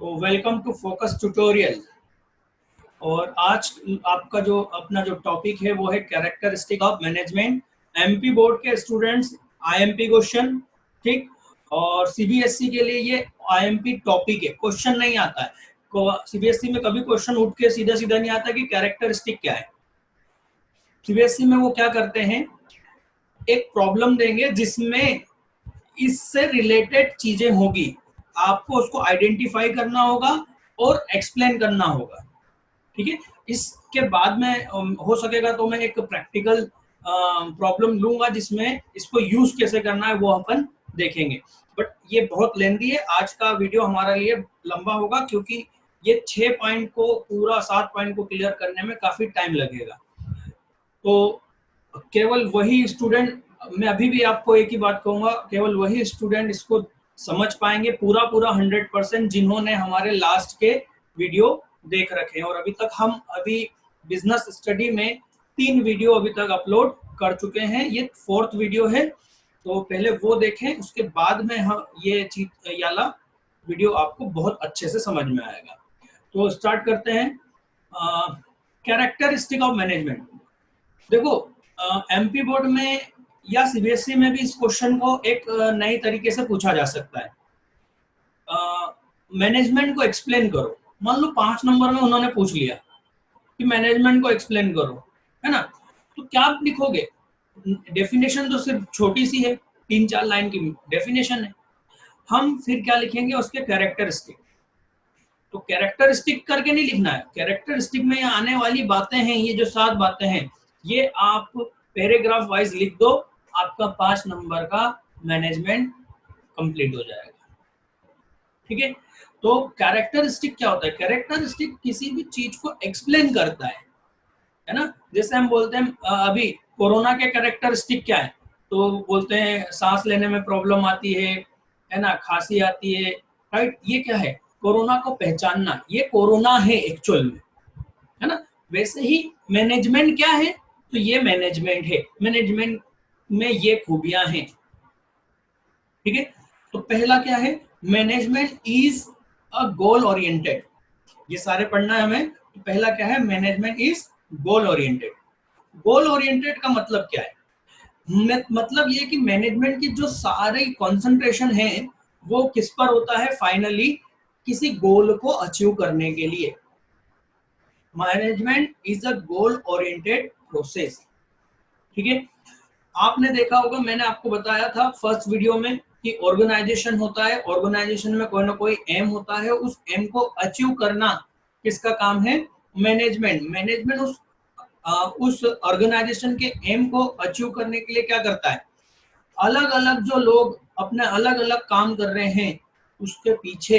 तो welcome to focus tutorial. और आज आपका जो अपना जो टॉपिक है वो है characteristic of management. MP board के स्टूडेंट्स आईएमपी क्वेश्चन, ठीक। और सीबीएसई के लिए ये आईएमपी टॉपिक है, क्वेश्चन नहीं आता है। सीबीएसई में कभी क्वेश्चन उठ के सीधा सीधा नहीं आता कि कैरेक्टरिस्टिक क्या है। सीबीएसई में वो क्या करते हैं, एक प्रॉब्लम देंगे जिसमें इससे रिलेटेड चीजें होगी, आपको उसको आइडेंटिफाई करना होगा और एक्सप्लेन करना होगा, ठीक है। इसके बाद में हो सकेगा तो मैं एक प्रैक्टिकल प्रॉब्लम लूंगा जिसमें इसको यूज कैसे करना है वो अपन देखेंगे। बट ये बहुत लेंदी है, आज का वीडियो हमारे लिए लंबा होगा क्योंकि ये 6 पॉइंट को पूरा 7 पॉइंट को क्लियर करने में काफी टाइम लगेगा। तो केवल वही स्टूडेंट, मैं अभी भी आपको एक ही बात कहूंगा, केवल वही स्टूडेंट इसको समझ पाएंगे पूरा 100% जिन्होंने हमारे लास्ट के वीडियो देख रखे हैं। और अभी तक हम बिजनेस स्टडी में 3 वीडियो अभी तक अपलोड कर चुके हैं, ये 4th वीडियो है। तो पहले वो देखें, उसके बाद में हम ये चीज याला वीडियो आपको बहुत अच्छे से समझ में आएगा। तो स्टार्ट करते हैं। Characteristic of management. देखो, एमपी बोर्ड में या सीबीएसई में भी इस क्वेश्चन को एक नई तरीके से पूछा जा सकता है। मैनेजमेंट को एक्सप्लेन करो। मान लो 5 नंबर में उन्होंने पूछ लिया कि मैनेजमेंट को एक्सप्लेन करो, है ना। तो क्या आप लिखोगे? डेफिनेशन तो सिर्फ छोटी सी है, 3-4 लाइन की डेफिनेशन है। हम फिर क्या लिखेंगे? उसके कैरेक्टरिस्टिक। तो कैरेक्टरिस्टिक करके नहीं लिखना है, कैरेक्टरिस्टिक में आने वाली बातें हैं, ये जो 7 बातें हैं, ये आप पैराग्राफ वाइज लिख दो, आपका 5 नंबर का मैनेजमेंट कंप्लीट हो जाएगा, ठीक है। तो कैरेक्टरिस्टिक क्या होता है? कैरेक्टरिस्टिक किसी भी चीज को एक्सप्लेन करता है ना। जैसे हम बोलते हैं अभी कोरोना के कैरेक्टरिस्टिक क्या है, तो बोलते हैं सांस लेने में प्रॉब्लम आती है ना, खांसी आती है, राइट। ये क्या है? कोरोना को पहचानना, ये कोरोना है एक्चुअल में, है ना। वैसे ही मैनेजमेंट क्या है? तो ये मैनेजमेंट है, मैनेजमेंट में ये खूबियां हैं, ठीक है। तो पहला क्या है? Management is a goal oriented. ये सारे पढ़ना है हमें। तो पहला क्या है? Management is goal oriented. Goal oriented का मतलब क्या है? मतलब ये कि मैनेजमेंट की जो सारी कंसंट्रेशन है वो किस पर होता है? फाइनली किसी गोल को अचीव करने के लिए। Management is a goal oriented process, ठीक है। आपने देखा होगा, मैंने आपको बताया था फर्स्ट वीडियो में कि ऑर्गेनाइजेशन होता है, ऑर्गेनाइजेशन में कोई ना कोई एम होता है, उस एम को अचीव करना किसका काम है? मैनेजमेंट। मैनेजमेंट उस ऑर्गेनाइजेशन के एम को अचीव करने के लिए क्या करता है? अलग अलग जो लोग अपने अलग अलग काम कर रहे हैं, उसके पीछे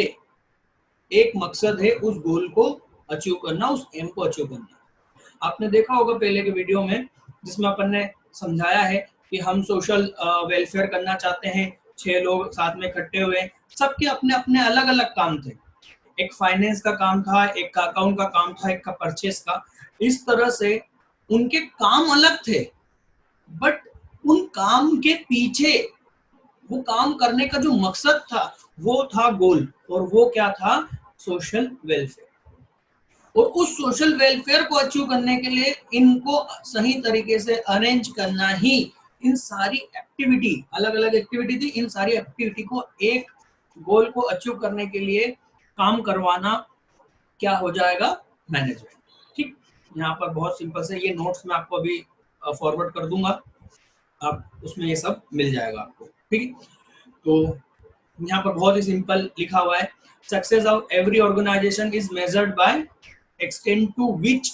एक मकसद है, उस गोल को अचीव करना, उस एम को अचीव करना। आपने देखा होगा पहले के वीडियो में जिसमें अपन ने समझाया है कि हम सोशल वेलफेयर करना चाहते हैं, 6 लोग साथ में इकट्ठे हुए, सबके अपने अपने अलग अलग काम थे। एक फाइनेंस का काम था, एक का अकाउंट का काम था, एक का परचेस का। इस तरह से उनके काम अलग थे, बट उन काम के पीछे वो काम करने का जो मकसद था वो था गोल, और वो क्या था? Social welfare. और उस सोशल वेलफेयर को अचीव करने के लिए इनको सही तरीके से अरेंज करना ही, इन सारी एक्टिविटी, अलग अलग एक्टिविटी थी, इन सारी एक्टिविटी को एक गोल को अचीव करने के लिए काम करवाना क्या हो जाएगा? मैनेजमेंट, ठीक। यहाँ पर बहुत सिंपल से ये नोट्स में आपको अभी फॉरवर्ड कर दूंगा, आप उसमें ये सब मिल जाएगा आपको, ठीक है। तो यहाँ पर बहुत ही सिंपल लिखा हुआ है, success of every organisation is measured by extend to which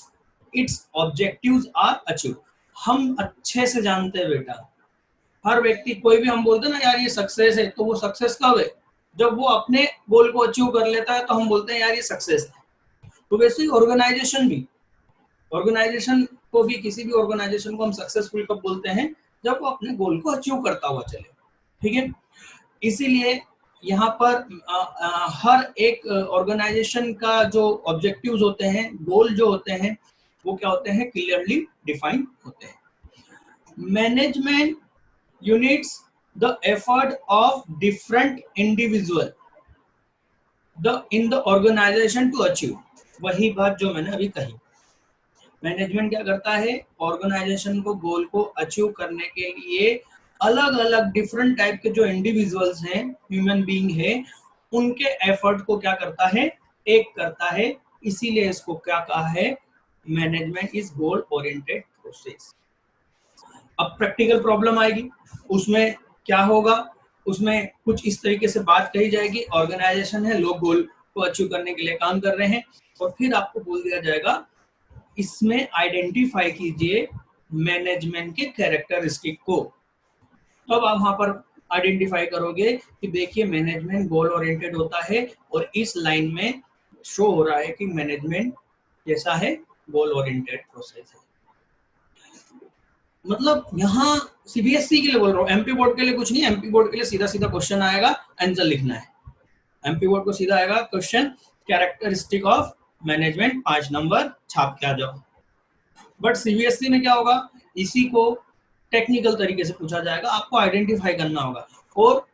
its objectives are achieved. हम अच्छे से जानते हैं बेटा, हर व्यक्ति, कोई भी हम बोलते हैं ना यार ये सक्सेस है, तो वो सक्सेस कब है? जब वो अपने गोल को अचीव कर लेता है तो हम बोलते हैं यार ये सक्सेस है। तो वैसे ही ऑर्गेनाइजेशन भी, ऑर्गेनाइजेशन को भी, किसी भी ऑर्गेनाइजेशन को हम सक्सेसफुल कब बोलते हैं? जब वो अपने गोल को अचीव करता हुआ चले, ठीक है। इसीलिए यहाँ पर हर एक ऑर्गेनाइजेशन का जो ऑब्जेक्टिव्स होते हैं, गोल जो होते हैं, वो क्या होते हैं? क्लियरली डिफाइन होते हैं। Management unites the effort of different individual. In the organisation to achieve, वही बात जो मैंने अभी कही। मैनेजमेंट क्या करता है, ऑर्गेनाइजेशन को गोल को अचीव करने के लिए अलग अलग डिफरेंट टाइप के जो इंडिविजुअल्स हैं, ह्यूमन बीइंग है, उनके एफर्ट को क्या करता है, एक करता है। इसीलिए इसको क्या कहा है, management is goal oriented process. अब प्रैक्टिकल प्रॉब्लम आएगी, उसमें क्या होगा, उसमें कुछ इस तरीके से बात कही जाएगी, ऑर्गेनाइजेशन है, लोग गोल को अचीव करने के लिए काम कर रहे हैं, और फिर आपको बोल दिया जाएगा इसमें आइडेंटिफाई कीजिए मैनेजमेंट के कैरेक्टरिस्टिक को। तब आप वहां पर आइडेंटिफाई करोगे कि देखिए मैनेजमेंट गोल ओरिएंटेड होता है, और इस लाइन में शो हो रहा है कि मैनेजमेंट जैसा है गोल ओरिएंटेड प्रोसेस है। मतलब यहाँ सीबीएसई के लिए बोल रहा हूँ, एमपी बोर्ड के लिए कुछ नहीं। एमपी बोर्ड के लिए सीधा सीधा क्वेश्चन आएगा, आंसर लिखना है। एमपी बोर्ड को सीधा आएगा question, characteristic of management, 5 number छाप के आ जाओ। बट सीबीएसई में क्या होगा, इसी को टेक्निकल तरीके से पूछा जाएगा, आपको आइडेंटिफाई करना होगा, और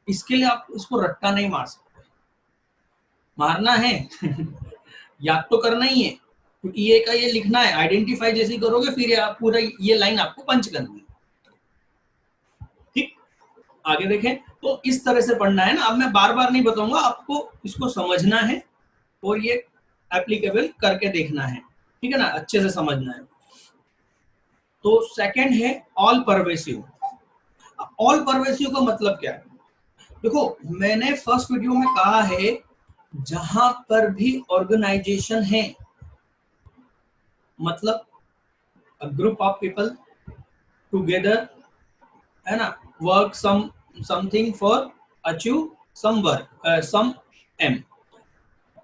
इसके लिए आप इसको रट्टा नहीं मार सकते, मारना है याद तो करना ही है, क्योंकि ये का ये लिखना है, आइडेंटिफाई जैसे करोगे फिर आप पूरा ये लाइन आपको पंच करनी है। ठीक, आगे देखें। तो इस तरह से पढ़ना है ना, अब मैं बार बार नहीं बताऊंगा, आपको इसको समझना है और ये एप्लीकेबल करके देखना है, ठीक है ना, अच्छे से समझना है। तो सेकंड है ऑल परवेसिव। ऑल परवेसिव का मतलब क्या है, देखो मैंने फर्स्ट वीडियो में कहा है, जहां पर भी ऑर्गेनाइजेशन है, मतलब ग्रुप ऑफ पीपल टुगेदर, है ना, work something for achieve some work some aim.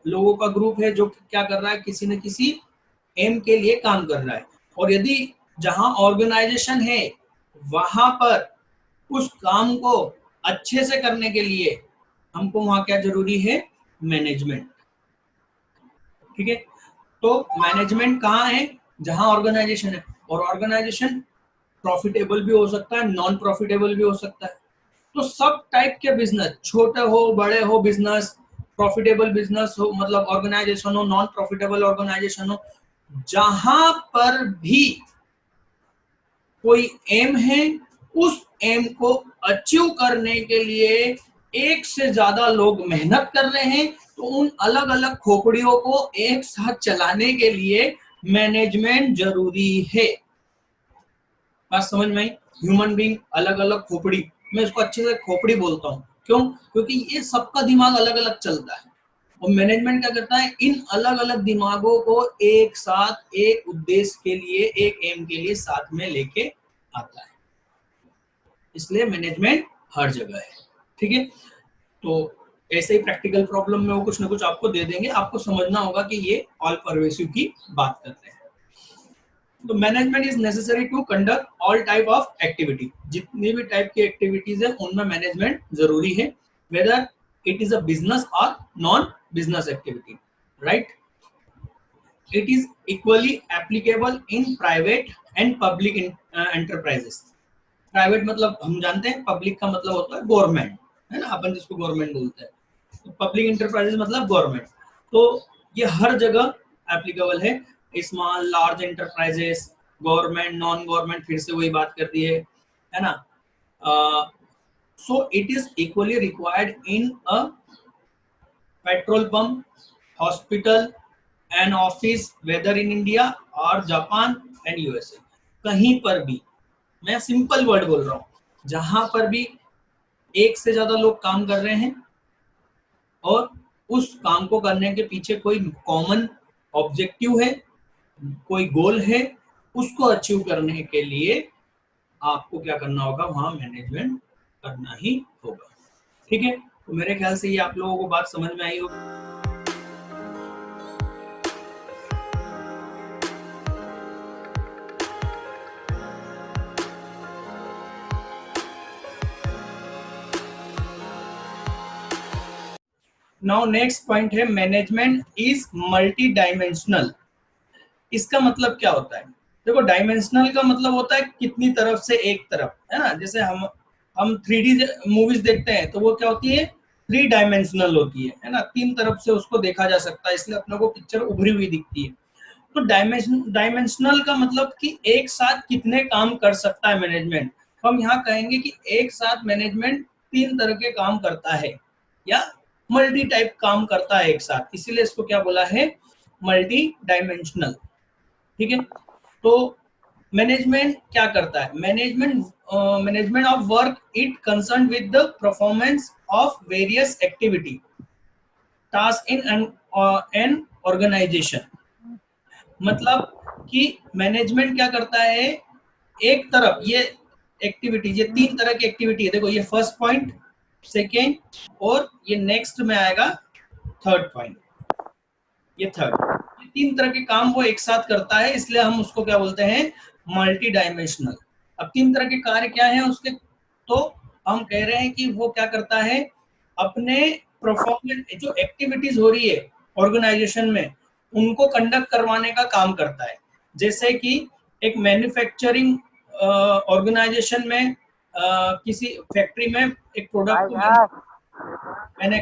लोगों का ग्रुप है जो क्या कर रहा है, किसी न किसी एम के लिए काम कर रहा है। और यदि जहां ऑर्गेनाइजेशन है वहां पर उस काम को अच्छे से करने के लिए हमको वहां क्या जरूरी है, मैनेजमेंट। ठीक है, तो मैनेजमेंट कहाँ है, जहां ऑर्गेनाइजेशन है, और ऑर्गेनाइजेशन प्रॉफिटेबल भी हो सकता है, नॉन प्रॉफिटेबल भी हो सकता है। तो सब टाइप के बिजनेस, छोटे हो बड़े हो बिजनेस, प्रॉफिटेबल बिजनेस हो मतलब ऑर्गेनाइजेशन हो, नॉन प्रॉफिटेबल ऑर्गेनाइजेशन हो, जहां पर भी कोई एम है, उस एम को अचीव करने के लिए एक से ज्यादा लोग मेहनत कर रहे हैं, तो उन अलग अलग खोपड़ियों को एक साथ चलाने के लिए मैनेजमेंट जरूरी है। बात समझ में आई, ह्यूमन बीइंग अलग अलग खोपड़ी, मैं इसको अच्छे से खोपड़ी बोलता हूँ, क्यों, क्योंकि ये सबका दिमाग अलग अलग चलता है, और मैनेजमेंट क्या करता है, इन अलग अलग दिमागों को एक साथ एक उद्देश्य के लिए, एक एम के लिए साथ में लेके आता है। इसलिए मैनेजमेंट हर जगह है। ठीक है, तो ऐसे ही प्रैक्टिकल प्रॉब्लम में वो कुछ ना कुछ आपको दे देंगे, आपको समझना होगा कि ये ऑल परवेसिव की बात करते हैं। तो management is necessary to conduct all type of activity, जितनी भी टाइप की एक्टिविटीज है उनमें मैनेजमेंट जरूरी है, whether it is a business और non business activity, right. It is equally applicable in private and public enterprises. Private मतलब हम जानते हैं, पब्लिक का मतलब होता है गवर्नमेंट, है ना, अपन जिसको गवर्नमेंट बोलते हैं, तो पब्लिक इंटरप्राइजेस मतलब गवर्नमेंट। तो ये हर जगह एप्लीकेबल है, small large enterprises, government non government, फिर से वही बात कर दी है ना। So it is equally required in a petrol pump, hospital and office, whether in India और जापान एंड यूएसए। कहीं पर भी, मैं सिंपल वर्ड बोल रहा हूँ, जहां पर भी एक से ज्यादा लोग काम कर रहे हैं और उस काम को करने के पीछे कोई कॉमन ऑब्जेक्टिव है, कोई गोल है, उसको अचीव करने के लिए आपको क्या करना होगा, वहां मैनेजमेंट करना ही होगा। ठीक है, तो मेरे ख्याल से ये आप लोगों को बात समझ में आई होगी। नाउ नेक्स्ट पॉइंट है, मैनेजमेंट इज मल्टी डायमेंशनल। इसका मतलब क्या होता है, देखो डायमेंशनल का मतलब होता है कितनी तरफ से एक तरफ, है ना। जैसे हम 3D मूवीज देखते हैं तो वो क्या होती है, थ्री डायमेंशनल होती है ना, तीन तरफ से उसको देखा जा सकता है, इसलिए अपने को पिक्चर उभरी हुई दिखती है। तो डायमेंशनल का मतलब कि एक साथ कितने काम कर सकता है मैनेजमेंट। तो हम यहाँ कहेंगे कि एक साथ मैनेजमेंट तीन तरह के काम करता है या मल्टी टाइप काम करता है एक साथ, इसीलिए इसको क्या बोला है, मल्टी डायमेंशनल। ठीक है, तो मैनेजमेंट क्या करता है, management of work it concern with the performance of various activity task in an organisation. मतलब कि मैनेजमेंट क्या करता है, एक तरफ ये एक्टिविटी, ये तीन तरह की एक्टिविटी है, देखो ये फर्स्ट पॉइंट, सेकेंड, और ये नेक्स्ट में आएगा थर्ड पॉइंट, ये थर्ड, ये तीन तरह के काम वो एक साथ करता है, इसलिए हम उसको क्या बोलते हैं, मल्टी डायमेंशनल। अब तीन तरह के कार्य क्या हैं उसके, तो हम कह रहे हैं कि वो क्या करता है, अपने परफॉर्मेंस जो एक्टिविटीज हो रही है ऑर्गेनाइजेशन में उनको कंडक्ट करवाने का काम करता है। जैसे कि एक मैन्युफैक्चरिंग ऑर्गेनाइजेशन में किसी फैक्ट्री में एक प्रोडक्ट को मैंने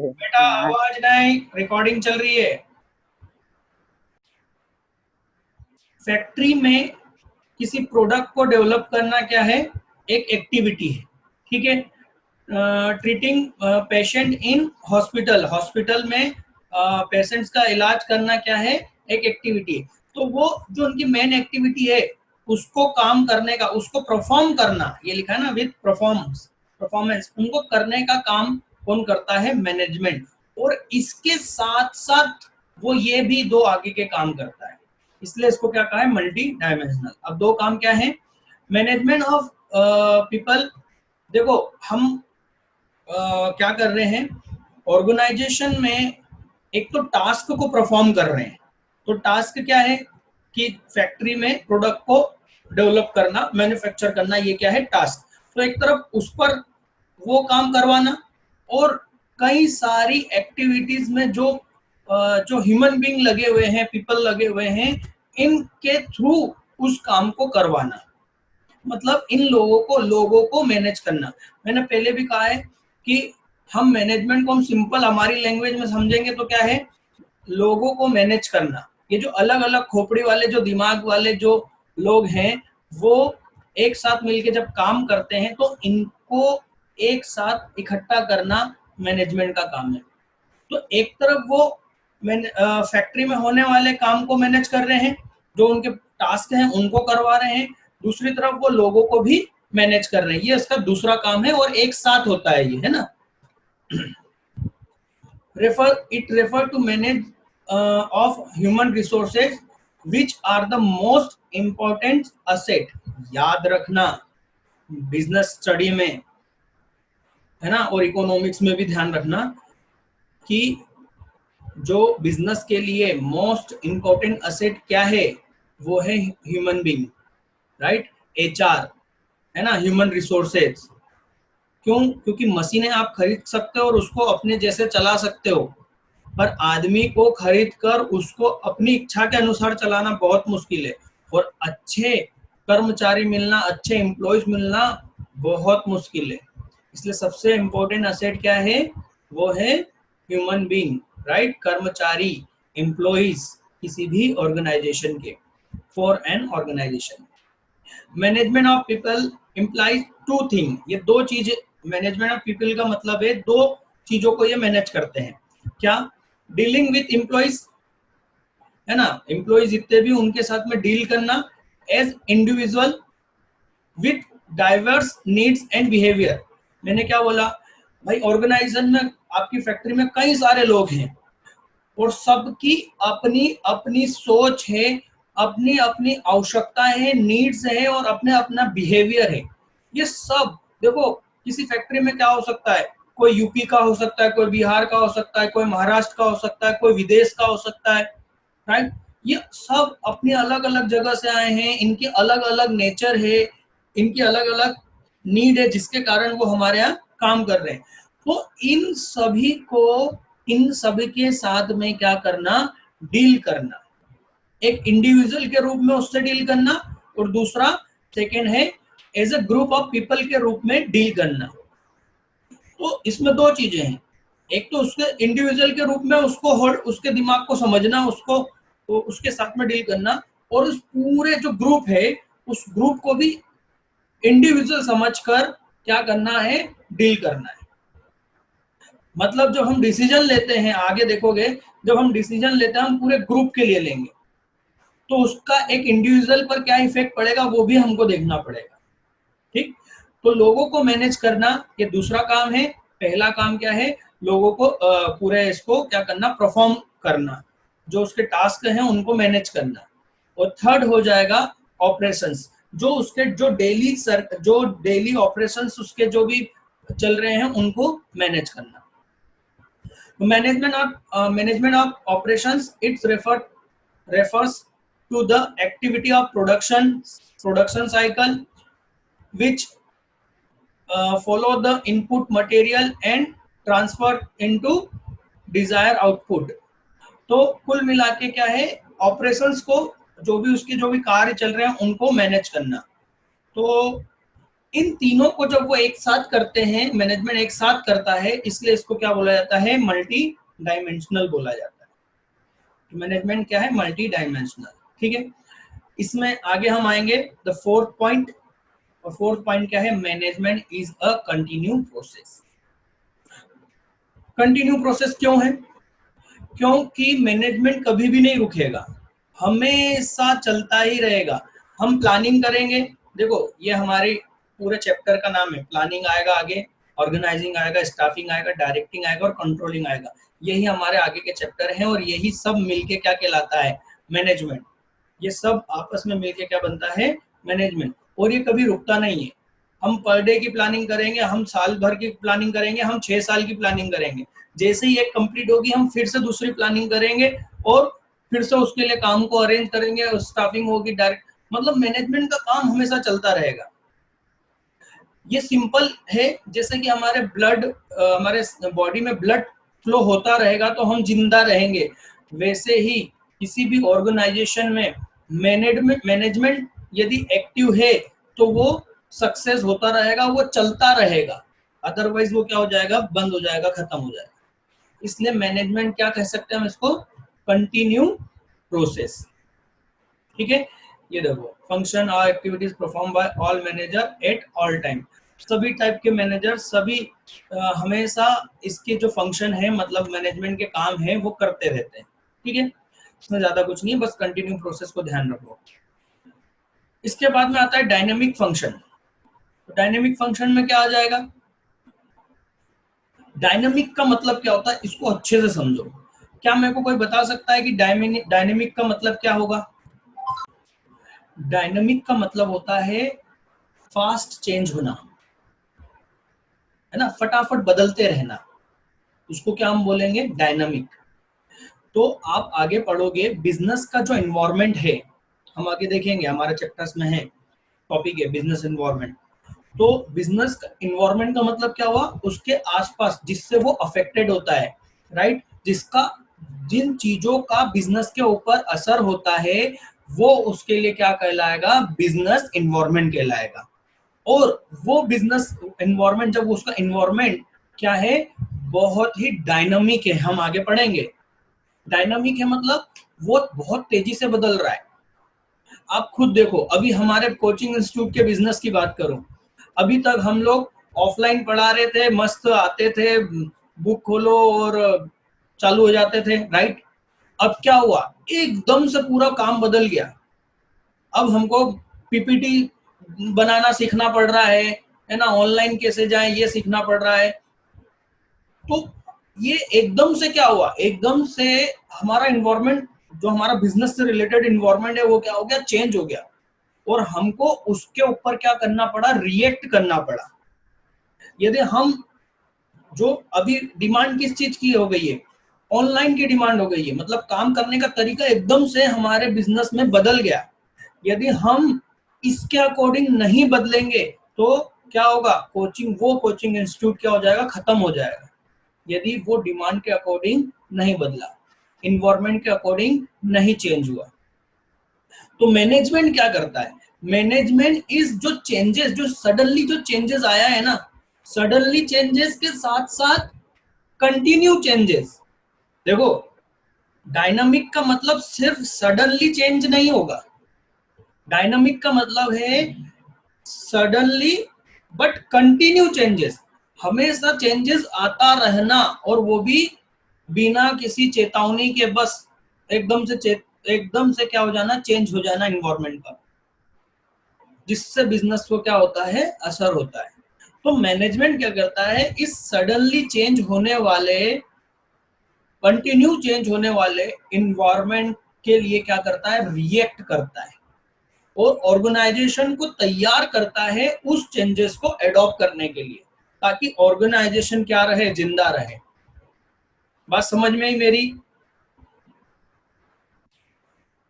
बेटा आवाज नहीं, रिकॉर्डिंग चल रही है। फैक्ट्री में किसी प्रोडक्ट को डेवलप करना क्या है, एक एक्टिविटी है। ठीक है, treating patient in hospital, hospital में पेशेंट्स का इलाज करना क्या है, एक एक्टिविटी है। तो वो जो उनकी मेन एक्टिविटी है उसको काम करने का, उसको परफॉर्म करना, ये लिखा है ना विद परफॉर्मेंस, उनको करने का काम कौन करता है, मैनेजमेंट। और इसके साथ साथ वो ये भी दो आगे के काम करता है, इसलिए इसको क्या कहा है, मल्टी डायमेंशनल। अब दो काम क्या है, मैनेजमेंट ऑफ पीपल। देखो हम क्या कर रहे हैं ऑर्गेनाइजेशन में, एक तो टास्क को परफॉर्म कर रहे हैं। तो टास्क क्या है कि फैक्ट्री में प्रोडक्ट को डेवलप करना, मैन्युफैक्चर करना, ये क्या है, टास्क। तो एक तरफ उस पर वो काम करवाना, और कई सारी एक्टिविटीज में जो ह्यूमन बीइंग लगे हुए हैं, पीपल लगे हुए हैं, इनके थ्रू उस काम को करवाना, मतलब इन लोगों को मैनेज करना। मैंने पहले भी कहा है कि हम मैनेजमेंट को हम सिंपल हमारी लैंग्वेज में समझेंगे तो क्या है, लोगों को मैनेज करना। ये जो अलग अलग खोपड़ी वाले, जो दिमाग वाले जो लोग हैं, वो एक साथ मिलकर जब काम करते हैं तो इनको एक साथ इकट्ठा करना मैनेजमेंट का काम है। तो एक तरफ वो फैक्ट्री में होने वाले काम को मैनेज कर रहे हैं, जो उनके टास्क हैं उनको करवा रहे हैं, दूसरी तरफ वो लोगों को भी मैनेज कर रहे हैं, ये इसका दूसरा काम है, और एक साथ होता है ये, है ना। Refer to manage of human resources which are the most important asset. याद रखना बिजनेस स्टडी में, है ना, और इकोनॉमिक्स में भी ध्यान रखना कि जो बिजनेस के लिए मोस्ट इंपॉर्टेंट असेट क्या है, वो है ह्यूमन बीइंग, राइट, एचआर, है ना, ह्यूमन रिसोर्सेज। क्यों, क्योंकि मशीनें आप खरीद सकते हो और उसको अपने जैसे चला सकते हो, पर आदमी को खरीद कर उसको अपनी इच्छा के अनुसार चलाना बहुत मुश्किल है, और अच्छे कर्मचारी मिलना, अच्छे एम्प्लॉयज मिलना बहुत मुश्किल है। इसलिए सबसे इम्पोर्टेंट असेट क्या है, वो है ह्यूमन बीइंग, राइट, कर्मचारी, एम्प्लॉयज किसी भी ऑर्गेनाइजेशन के, for an organisation. Management of people employees two thing, ये दो चीज, मैनेजमेंट ऑफ पीपल का मतलब है दो चीजों को ये मैनेज करते हैं। क्या, डीलिंग विथ एम्प्लॉयज, है ना, एम्प्लॉयज जितने भी उनके साथ में डील करना, as individual with diverse needs and behaviour. मैंने क्या बोला भाई, ऑर्गेनाइजेशन में आपकी फैक्ट्री में कई सारे लोग हैं और सबकी अपनी अपनी सोच है, अपनी अपनी आवश्यकताएं हैं, नीड्स है, और अपने अपना बिहेवियर है। ये सब देखो, किसी फैक्ट्री में क्या हो सकता है, कोई यूपी का हो सकता है, कोई बिहार का हो सकता है, कोई महाराष्ट्र का हो सकता है, कोई विदेश का हो सकता है, राइट। ये सब अपनी अलग अलग जगह से आए हैं, इनके अलग अलग नेचर है, इनकी अलग अलग नीड है, जिसके कारण वो हमारे यहाँ काम कर रहे हैं। तो इन सभी के साथ में क्या करना, डील करना, एक इंडिविजुअल के रूप में उससे डील करना, और दूसरा सेकेंड है as a group of people के रूप में डील करना। तो इसमें दो चीजें हैं, एक तो उसके इंडिविजुअल के रूप में उसको उसके दिमाग को समझना, उसको तो उसके साथ में डील करना, और उस पूरे जो ग्रुप है उस ग्रुप को भी इंडिविजुअल समझकर क्या करना है, डील करना है। मतलब जब हम डिसीजन लेते हैं, आगे देखोगे, जब हम डिसीजन लेते हैं हम पूरे ग्रुप के लिए लेंगे, तो उसका एक इंडिविजुअल पर क्या इफेक्ट पड़ेगा वो भी हमको देखना पड़ेगा। ठीक, तो लोगों को मैनेज करना ये दूसरा काम है। पहला काम क्या है, लोगों को पूरे इसको क्या करना, परफॉर्म करना, जो उसके टास्क हैं उनको मैनेज करना। और थर्ड हो जाएगा ऑपरेशंस, जो उसके जो डेली ऑपरेशंस उसके जो भी चल रहे हैं उनको मैनेज करना। Management of operations it's refers to the activity of production cycle which follow the input material and transfer into desired output। तो कुल मिला के क्या है, ऑपरेशंस को, जो भी कार्य चल रहे हैं उनको मैनेज करना। तो इन तीनों को जब वो एक साथ करते हैं, मैनेजमेंट एक साथ करता है, इसलिए इसको क्या बोला जाता है, मल्टी डायमेंशनल बोला जाता है। मैनेजमेंट क्या है, मल्टी डायमेंशनल। ठीक है, इसमें आगे हम आएंगे द फोर्थ पॉइंट, और फोर्थ पॉइंट क्या है, management is a continue process. Continue process क्यों है, क्योंकि मैनेजमेंट कभी भी नहीं रुकेगा, हमेशा चलता ही रहेगा। हम प्लानिंग करेंगे, देखो ये हमारे पूरे चैप्टर का नाम है, प्लानिंग आएगा आगे, ऑर्गेनाइजिंग आएगा, स्टाफिंग आएगा, डायरेक्टिंग आएगा और कंट्रोलिंग आएगा। यही हमारे आगे के चैप्टर हैं, और यही सब मिलके क्या कहलाता है, मैनेजमेंट। ये सब आपस में मिलके क्या बनता है, मैनेजमेंट। और ये कभी रुकता नहीं है। हम पर डे की प्लानिंग करेंगे, हम साल भर की प्लानिंग करेंगे, हम 6 साल की प्लानिंग करेंगे, जैसे ही एक कंप्लीट होगी हम फिर से दूसरी प्लानिंग करेंगे और फिर से उसके लिए काम को अरेंज करेंगे, स्टाफिंग होगी, डायरेक्ट, मतलब मैनेजमेंट का काम हमेशा चलता रहेगा। ये सिंपल है, जैसे कि हमारे बॉडी में ब्लड फ्लो होता रहेगा तो हम जिंदा रहेंगे, वैसे ही किसी भी ऑर्गेनाइजेशन में मैनेजमेंट यदि एक्टिव है तो वो सक्सेस होता रहेगा, वो चलता रहेगा। अदरवाइज वो क्या हो जाएगा, बंद हो जाएगा, खत्म हो जाएगा। इसलिए मैनेजमेंट क्या कह सकते हैं हम इसको, कंटिन्यू प्रोसेस। ठीक है, ये देखो, फंक्शन और activities perform by all manager at all time. सभी टाइप के मैनेजर, सभी हमेशा इसके जो फंक्शन है, मतलब मैनेजमेंट के काम है, वो करते रहते हैं। ठीक है, इसमें ज्यादा कुछ नहीं है, बस कंटिन्यू प्रोसेस को ध्यान रखो। इसके बाद में आता है डायनेमिक फंक्शन। तो डायनेमिक फंक्शन में क्या आ जाएगा, डायनेमिक का मतलब क्या होता है, इसको अच्छे से समझो। क्या मेरे को कोई बता सकता है कि डायनेमिक का मतलब क्या होगा? डायनेमिक का मतलब होता है फास्ट चेंज होना, है ना, फटाफट बदलते रहना, उसको क्या हम बोलेंगे, डायनामिक। तो आप आगे पढ़ोगे, बिजनेस का जो एनवायरनमेंट है, हम आगे देखेंगे, हमारे चैप्टर्स में है, टॉपिक है बिजनेस एनवायरनमेंट। तो बिजनेस इन्वायरमेंट का मतलब क्या हुआ, उसके आसपास जिससे वो अफेक्टेड होता है, राइट, जिन चीजों का बिजनेस के ऊपर असर होता है, वो उसके लिए क्या कहलाएगा, बिजनेस इन्वायरमेंट कहलाएगा। और वो बिजनेस इन्वायरमेंट, जब उसका इन्वायरमेंट क्या है, बहुत ही डायनामिक है, हम आगे पढ़ेंगे। डायनामिक है मतलब वो बहुत तेजी से बदल रहा है। आप खुद देखो, अभी हमारे कोचिंग इंस्टीट्यूट के बिजनेस की बात करूं, अभी तक हम लोग ऑफलाइन पढ़ा रहे थे, मस्त आते थे, बुक खोलो और चालू हो जाते थे, राइट। अब क्या हुआ, एकदम से पूरा काम बदल गया। अब हमको पीपीटी बनाना सीखना पड़ रहा है ना, ऑनलाइन कैसे जाएं ये सीखना पड़ रहा है। तो ये एकदम से क्या हुआ, एकदम से हमारा इन्वायरमेंट, जो हमारा बिजनेस से रिलेटेड इन्वायरमेंट है, वो क्या हो गया, चेंज हो गया। और हमको उसके ऊपर क्या करना पड़ा, रिएक्ट करना पड़ा। यदि हम, जो अभी डिमांड किस चीज की हो गई है, ऑनलाइन की डिमांड हो गई है, मतलब काम करने का तरीका एकदम से हमारे बिजनेस में बदल गया। यदि हम इसके अकॉर्डिंग नहीं बदलेंगे तो क्या होगा, वो कोचिंग इंस्टीट्यूट क्या हो जाएगा, खत्म हो जाएगा। यदि वो डिमांड के अकॉर्डिंग नहीं बदला, इन्वायरमेंट के अकॉर्डिंग नहीं चेंज हुआ। तो मैनेजमेंट क्या करता है, मैनेजमेंट इज जो चेंजेस, जो सडनली जो चेंजेस आया है ना, सडनली चेंजेस के साथ साथ कंटिन्यू चेंजेस। देखो, डायनामिक का मतलब सिर्फ सडनली चेंज नहीं होगा। डायनामिक का मतलब है सडनली बट कंटिन्यू चेंजेस, हमेशा चेंजेस आता रहना, और वो भी बिना किसी चेतावनी के, बस एकदम से क्या हो जाना, चेंज हो जाना इन्वायरमेंट का, जिससे बिजनेस को क्या होता है, असर होता है। तो मैनेजमेंट क्या करता है, इस सडनली चेंज होने वाले, कंटिन्यू चेंज होने वाले इन्वायरमेंट के लिए क्या करता है, रिएक्ट करता है और ऑर्गेनाइजेशन को तैयार करता है उस चेंजेस को एडॉप्ट करने के लिए, ताकि ऑर्गेनाइजेशन क्या रहे, जिंदा रहे। बात समझ में आई मेरी?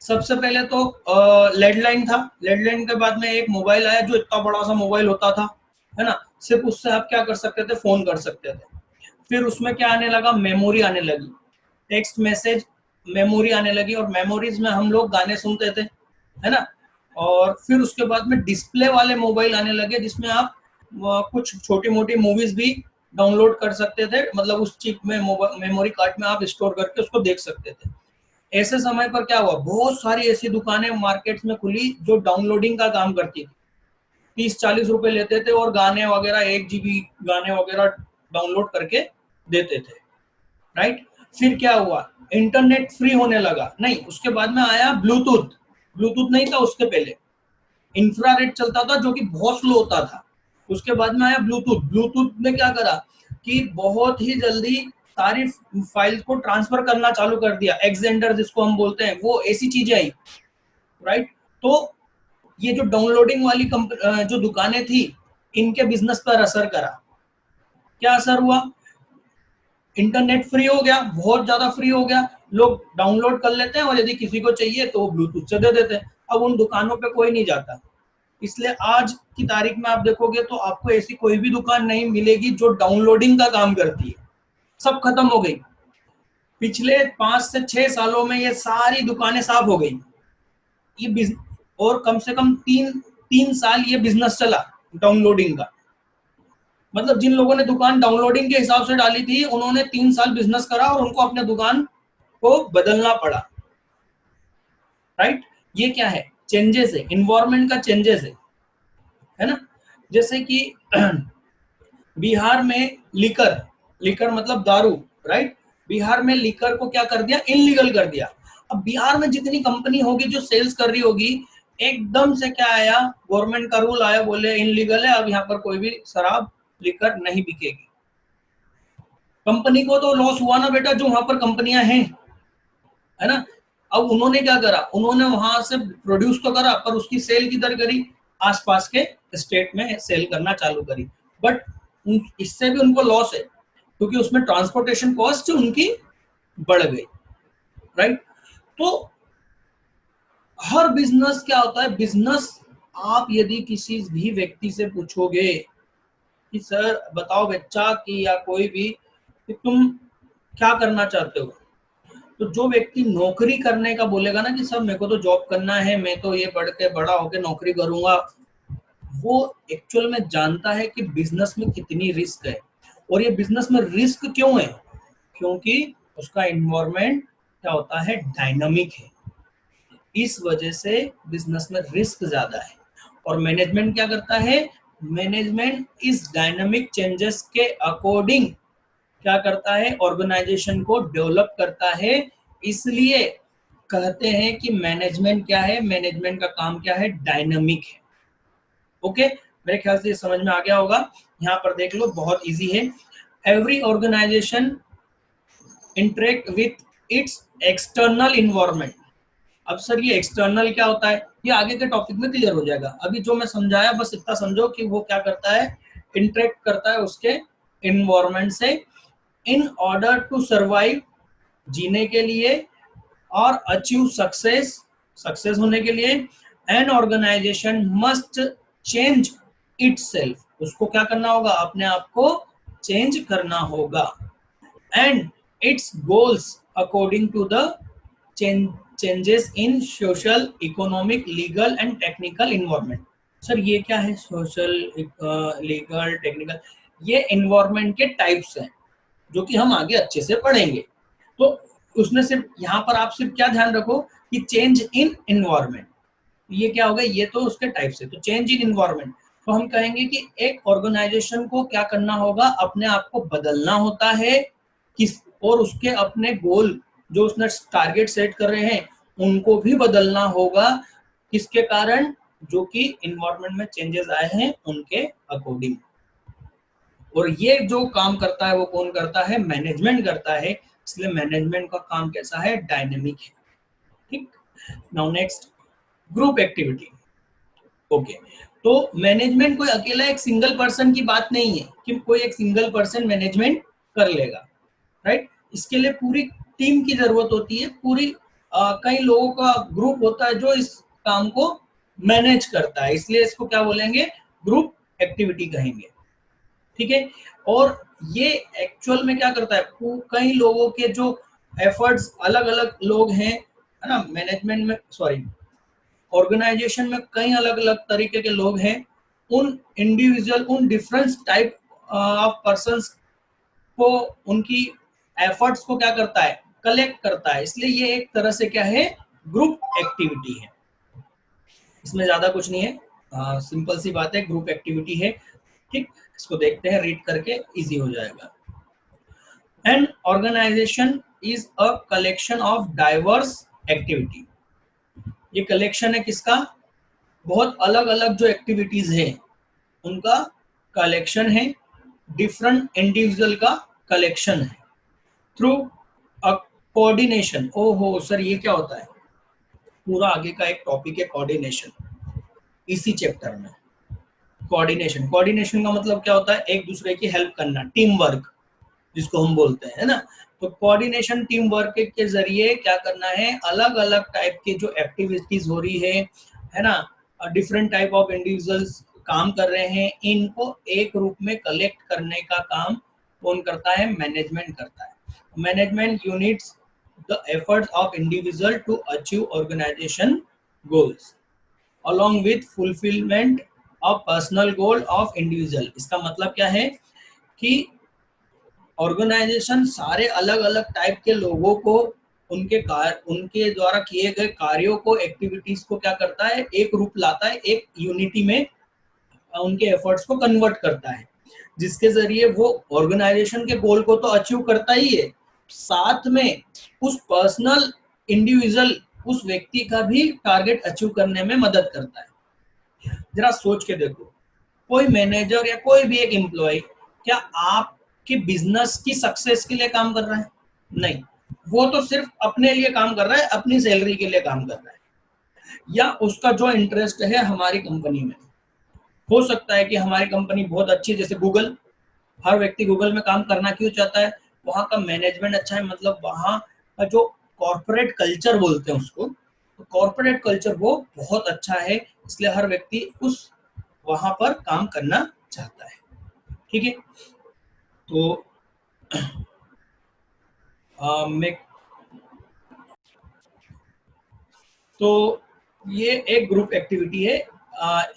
सबसे पहले तो लैंडलाइन था, लैंडलाइन के बाद में एक मोबाइल आया जो इतना बड़ा सा मोबाइल होता था, है ना, सिर्फ उससे आप क्या कर सकते थे, फोन कर सकते थे। फिर उसमें क्या आने लगा, मेमोरी आने लगी, टेक्स्ट मैसेज मेमोरी आने लगी, और मेमोरीज में हम लोग गाने सुनते थे, है ना। और फिर उसके बाद में डिस्प्ले वाले मोबाइल आने लगे, जिसमें आप कुछ छोटी मोटी मूवीज भी डाउनलोड कर सकते थे, मतलब उस चिप में, मेमोरी कार्ड में आप स्टोर करके उसको देख सकते थे। ऐसे समय पर क्या हुआ, बहुत सारी ऐसी दुकानें मार्केट में खुली जो डाउनलोडिंग का काम करती थी। 30-40 रुपए लेते थे और गाने वगैरह, 1 GB गाने वगैरह डाउनलोड करके देते थे, राइट। फिर क्या हुआ, इंटरनेट फ्री होने लगा, नहीं उसके बाद में आया ब्लूटूथ। ब्लूटूथ नहीं था उसके पहले, इंफ्रारेड चलता था जो कि बहुत स्लो होता था। उसके बाद में आया ब्लूटूथ। ब्लूटूथ ने क्या करा कि बहुत ही जल्दी सारी फाइल्स को ट्रांसफर करना चालू कर दिया, एक्सेंडर जिसको हम बोलते हैं, वो ऐसी चीजें आई, राइट। तो ये जो डाउनलोडिंग वाली जो दुकानें थी, इनके बिजनेस पर असर करा। क्या असर हुआ, इंटरनेट फ्री हो गया, बहुत ज्यादा फ्री हो गया, लोग डाउनलोड कर लेते हैं और यदि किसी को चाहिए तो वो ब्लूटूथ से दे देते हैं। अब उन दुकानों पे कोई नहीं जाता, इसलिए आज की तारीख में आप देखोगे तो आपको ऐसी कोई भी दुकान नहीं मिलेगी जो डाउनलोडिंग का काम करती है, सब खत्म हो गई। पिछले 5 से 6 सालों में ये सारी दुकानें साफ हो गई। ये और कम से कम 3 साल ये बिजनेस चला डाउनलोडिंग का। मतलब जिन लोगों ने दुकान डाउनलोडिंग के हिसाब से डाली थी, उन्होंने 3 साल बिजनेस करा और उनको अपने दुकान को बदलना पड़ा, राइट। ये क्या है, चेंजेस है, इन्वायरमेंट का चेंजेस है ना। जैसे कि बिहार में लिकर, लिकर मतलब दारू, राइट। बिहार में लिकर को क्या कर दिया, इनलीगल कर दिया। अब बिहार में जितनी कंपनी होगी जो सेल्स कर रही होगी, एकदम से क्या आया, गवर्नमेंट का रूल आया, बोले इनलीगल है, अब यहाँ पर कोई भी शराब, लिकर नहीं बिकेगी। कंपनी को तो लॉस हुआ ना बेटा, जो वहां पर कंपनियां हैं, है ना। अब उन्होंने क्या करा, उन्होंने वहां से प्रोड्यूस तो करा, पर उसकी सेल किधर करी, आसपास के स्टेट में सेल करना चालू करी। बट इससे भी उनको लॉस है, क्योंकि उसमें ट्रांसपोर्टेशन कॉस्ट उनकी बढ़ गई, राइट। तो हर बिजनेस क्या होता है, बिजनेस, आप यदि किसी भी व्यक्ति से पूछोगे कि सर बताओ बच्चा कि या कोई भी, कि तुम क्या करना चाहते हो, तो जो व्यक्ति नौकरी करने का बोलेगा ना कि सर मेरे को तो जॉब करना है, मैं तो ये बढ़ के बड़ा होके नौकरी करूंगा, वो एक्चुअल में जानता है कि बिजनेस में कितनी रिस्क है। और ये बिजनेस में रिस्क क्यों है, क्योंकि उसका इन्वायरमेंट क्या होता है, डायनामिक है। इस वजह से बिजनेस में रिस्क ज्यादा है। और मैनेजमेंट क्या करता है, मैनेजमेंट इस डायनामिक चेंजेस के अकॉर्डिंग क्या करता है, ऑर्गेनाइजेशन को डेवलप करता है। इसलिए कहते हैं कि मैनेजमेंट क्या है, मैनेजमेंट का काम क्या है, डायनामिक है। ओके, मेरे ख्याल से ये समझ में आ गया होगा। यहाँ पर देख लो, बहुत इजी है। Every organisation interact with its external environment. अब सर ये एक्सटर्नल क्या होता है, ये आगे के टॉपिक में क्लियर हो जाएगा। अभी जो मैं समझाया बस इतना समझो कि वो क्या करता है, इंटरेक्ट करता है उसके इन्वायरमेंट से, इन ऑर्डर टू सर्वाइव, जीने के लिए, और अचीव सक्सेस, सक्सेस होने के लिए। An organisation must change itself, उसको क्या करना होगा, अपने आप को चेंज करना होगा। And its goals according to the changes in social, economic, legal and technical environment. Sir ये क्या है, सोशल, लीगल, टेक्निकल? ये एनवायरनमेंट के टाइप्स हैं जो कि हम आगे अच्छे से पढ़ेंगे। तो उसने सिर्फ यहाँ पर आप सिर्फ क्या ध्यान रखो कि चेंज इन एनवायरनमेंट, ये क्या होगा, ये तो उसके टाइप से। तो चेंज इन एनवायरनमेंट, तो हम कहेंगे कि एक ऑर्गेनाइजेशन को क्या करना होगा, अपने आप को बदलना होता है किस, और उसके अपने गोल जो उसने टारगेट सेट कर रहे हैं उनको भी बदलना होगा, किसके कारण, जो कि एनवायरनमेंट में चेंजेस आए हैं उनके अकॉर्डिंग। और ये जो काम करता है वो कौन करता है, मैनेजमेंट करता है। इसलिए मैनेजमेंट का काम कैसा है, डायनेमिक है। ठीक, now next, group activity. Okay, तो मैनेजमेंट कोई अकेला एक सिंगल पर्सन की बात नहीं है कि कोई एक सिंगल पर्सन मैनेजमेंट कर लेगा, राइट। इसके लिए पूरी टीम की जरूरत होती है, पूरी कई लोगों का ग्रुप होता है जो इस काम को मैनेज करता है, इसलिए इसको क्या बोलेंगे, ग्रुप एक्टिविटी कहेंगे। ठीक है, और ये एक्चुअल में क्या करता है, कई लोगों के जो एफर्ट्स, अलग अलग लोग हैं, है ना, मैनेजमेंट में, सॉरी, ऑर्गेनाइजेशन में कई अलग अलग तरीके के लोग हैं, उन इंडिविजुअल, उन डिफरेंट टाइप ऑफ पर्संस को, उनकी एफर्ट्स को क्या करता है, कलेक्ट करता है। इसलिए ये एक तरह से क्या है, ग्रुप एक्टिविटी है। इसमें ज्यादा कुछ नहीं है, सिंपल सी बात है, ग्रुप एक्टिविटी है। ठीक, इसको देखते हैं, रीड करके इजी हो जाएगा। An organisation is a collection of diverse activity. ये कलेक्शन है किसका, बहुत अलग अलग जो एक्टिविटीज हैं उनका कलेक्शन है, डिफरेंट इंडिविजुअल का कलेक्शन है, थ्रू अ कोऑर्डिनेशन। ओहो सर, ये क्या होता है, पूरा आगे का एक टॉपिक है कोऑर्डिनेशन, इसी चैप्टर में। कोऑर्डिनेशन, कोऑर्डिनेशन का मतलब क्या होता है, एक दूसरे की हेल्प करना, टीम वर्क जिसको हम बोलते हैं, है ना। तो कोऑर्डिनेशन, टीम वर्क के जरिए क्या करना है, अलग अलग टाइप की जो एक्टिविटीज हो रही है ना, डिफरेंट टाइप ऑफ इंडिविजुअल्स काम कर रहे हैं, इनको एक रूप में कलेक्ट करने का काम कौन करता है, मैनेजमेंट करता है। Management unites the efforts of individual to achieve organisation goals along with fulfillment of personal goal of individual। इसका मतलब क्या है कि ऑर्गेनाइजेशन सारे अलग अलग टाइप के लोगों को, उनके द्वारा किए गए कार्यों को, एक्टिविटीज को क्या करता है, एक रूप लाता है, एक यूनिटी में उनके एफर्ट्स को कन्वर्ट करता है, जिसके जरिए वो ऑर्गेनाइजेशन के गोल को तो अचीव करता ही है, साथ में उस पर्सनल इंडिविजुअल, उस व्यक्ति का भी टारगेट अचीव करने में मदद करता है। जरा सोच के देखो, कोई मैनेजर या कोई भी एक एम्प्लॉय क्या आपके बिजनेस की सक्सेस के लिए काम कर रहा है, नहीं, वो तो सिर्फ अपने लिए काम कर रहा है, अपनी सैलरी के लिए काम कर रहा है, या उसका जो इंटरेस्ट है हमारी कंपनी में। हो सकता है कि हमारी कंपनी बहुत अच्छी, जैसे गूगल, हर व्यक्ति गूगल में काम करना क्यों चाहता है, वहां का मैनेजमेंट अच्छा है, मतलब वहां का जो कॉर्पोरेट कल्चर बोलते हैं उसको, तो कॉर्पोरेट कल्चर वो बहुत अच्छा है, इसलिए हर व्यक्ति उस वहां पर काम करना चाहता है। ठीक है, तो मैं तो ये एक ग्रुप एक्टिविटी है।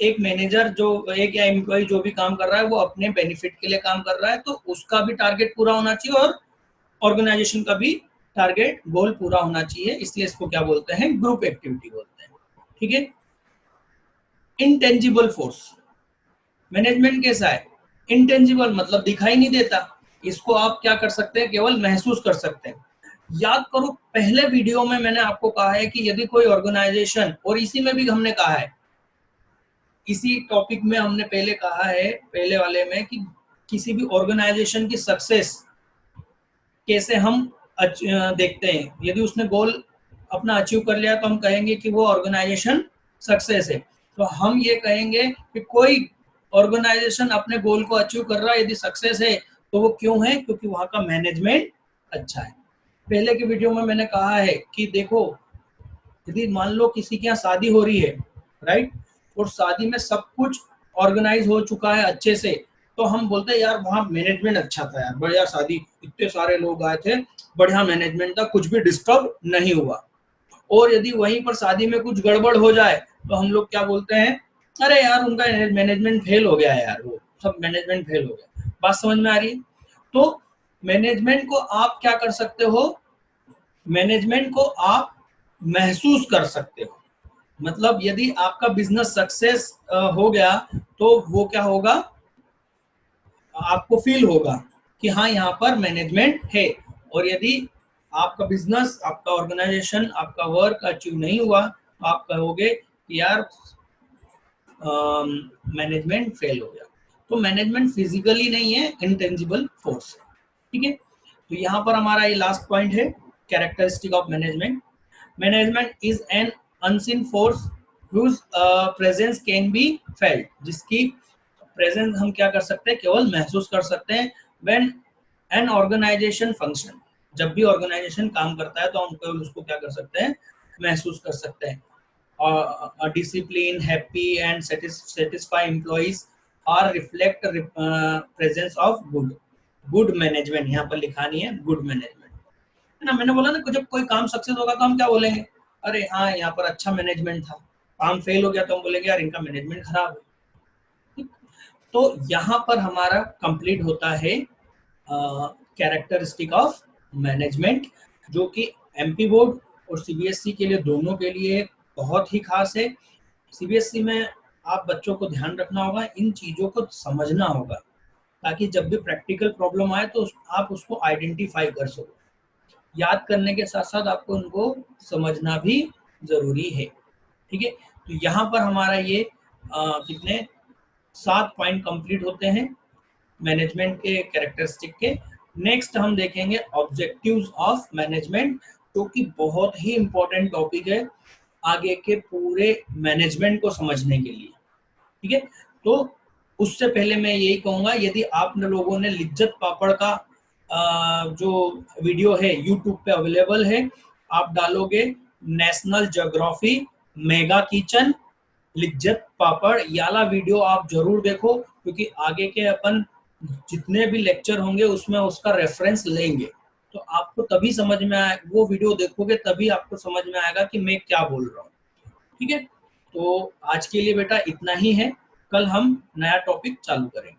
एक मैनेजर जो, एक या एम्प्लॉय जो भी काम कर रहा है वो अपने बेनिफिट के लिए काम कर रहा है, तो उसका भी टारगेट पूरा होना चाहिए और ऑर्गेनाइजेशन का भी टारगेट गोल पूरा होना चाहिए, इसलिए इसको क्या बोलते हैं, ग्रुप एक्टिविटी बोलते हैं। ठीक है, इंटेंजिबल फोर्स, मैनेजमेंट कैसा है, इंटेंजिबल मतलब दिखाई नहीं देता, इसको आप क्या कर सकते हैं, केवल महसूस कर सकते हैं। याद करो, पहले वीडियो में मैंने आपको कहा है कि यदि कोई ऑर्गेनाइजेशन, और इसी में भी हमने कहा है, इसी टॉपिक में हमने पहले कहा है, पहले वाले में, कि किसी भी ऑर्गेनाइजेशन की सक्सेस कैसे हम देखते हैं, यदि उसने गोल अपना अचीव कर लिया तो हम कहेंगे कि वो ऑर्गेनाइजेशन सक्सेस है। तो हम ये कहेंगे कि कोई ऑर्गेनाइजेशन अपने गोल को अचीव कर रहा है, यदि सक्सेस है तो वो क्यों है, क्योंकि वहां का मैनेजमेंट अच्छा है। पहले के वीडियो में मैंने कहा है कि देखो, यदि मान लो किसी के यहाँ शादी हो रही है, राइट, और शादी में सब कुछ ऑर्गेनाइज हो चुका है अच्छे से, तो हम बोलते हैं यार वहाँ मैनेजमेंट अच्छा था यार, बढ़िया शादी, इतने सारे लोग आए थे, बढ़िया मैनेजमेंट था, कुछ भी डिस्टर्ब नहीं हुआ। और यदि वहीं पर शादी में कुछ गड़बड़ हो जाए तो हम लोग क्या बोलते हैं, अरे यार उनका मैनेजमेंट फेल हो गया यार, वो सब मैनेजमेंट फेल हो गया। बात समझ में आ रही है? तो मैनेजमेंट को आप क्या कर सकते हो, मैनेजमेंट को आप महसूस कर सकते हो। मतलब यदि आपका बिजनेस सक्सेस हो गया तो वो क्या होगा, आपको फील होगा कि हाँ यहाँ पर मैनेजमेंट है। और यदि आपका बिजनेस, आपका ऑर्गेनाइजेशन, आपका वर्क अचीव नहीं हुआ तो आप कहोगे कि यार मैनेजमेंट फेल हो गया। तो मैनेजमेंट फिजिकली नहीं है, इंटेंजिबल फोर्स है। ठीक है, तो यहाँ पर हमारा ये लास्ट पॉइंट है, characteristic of management. Management is an unseen force whose presence can be felt, जिसकी प्रेजेंस हम क्या कर सकते हैं, केवल महसूस कर सकते हैं। when an organization function, जब भी ऑर्गेनाइजेशन काम करता है तो हम केवल उसको क्या कर सकते हैं, महसूस कर सकते हैं। Discipline, happy and satisfy employees are reflect presence of good management। यहाँ पर लिखा नहीं है गुड मैनेजमेंट, है ना। मैंने बोला ना, जब कोई काम सक्सेस होगा तो हम क्या बोलेंगे, अरे हाँ यहाँ पर अच्छा मैनेजमेंट था। काम फेल हो गया तो हम बोलेंगे यार इनका मैनेजमेंट खराब है। ठीक? तो यहाँ पर हमारा कंप्लीट होता है कैरेक्टरिस्टिक ऑफ मैनेजमेंट, जो कि एमपी बोर्ड और सीबीएसई के लिए, दोनों के लिए बहुत ही खास है। सीबीएसई में आप बच्चों को ध्यान रखना होगा, इन चीजों को समझना होगा, ताकि जब भी प्रैक्टिकल प्रॉब्लम आए तो आप उसको आइडेंटिफाई कर सको। याद करने के साथ साथ आपको उनको समझना भी जरूरी है। ठीक है, तो यहाँ पर हमारा ये कितने 7 पॉइंट कंप्लीट होते हैं मैनेजमेंट के कैरेक्टरिस्टिक के। नेक्स्ट हम देखेंगे ऑब्जेक्टिव्स ऑफ मैनेजमेंट, जो कि बहुत ही इंपॉर्टेंट टॉपिक है आगे के पूरे मैनेजमेंट को समझने के लिए। ठीक है, तो उससे पहले मैं यही कहूंगा, यदि आप लोगों ने लिज्जत पापड़ का जो वीडियो है यूट्यूब पे अवेलेबल है, आप डालोगे national geography mega kitchen Lijjat papad, याला वीडियो आप जरूर देखो, क्योंकि आगे के अपन जितने भी लेक्चर होंगे उसमें उसका रेफरेंस लेंगे। तो आपको तभी समझ में आए, वो वीडियो देखोगे तभी आपको समझ में आएगा कि मैं क्या बोल रहा हूँ। ठीक है, तो आज के लिए बेटा इतना ही है, कल हम नया टॉपिक चालू करेंगे।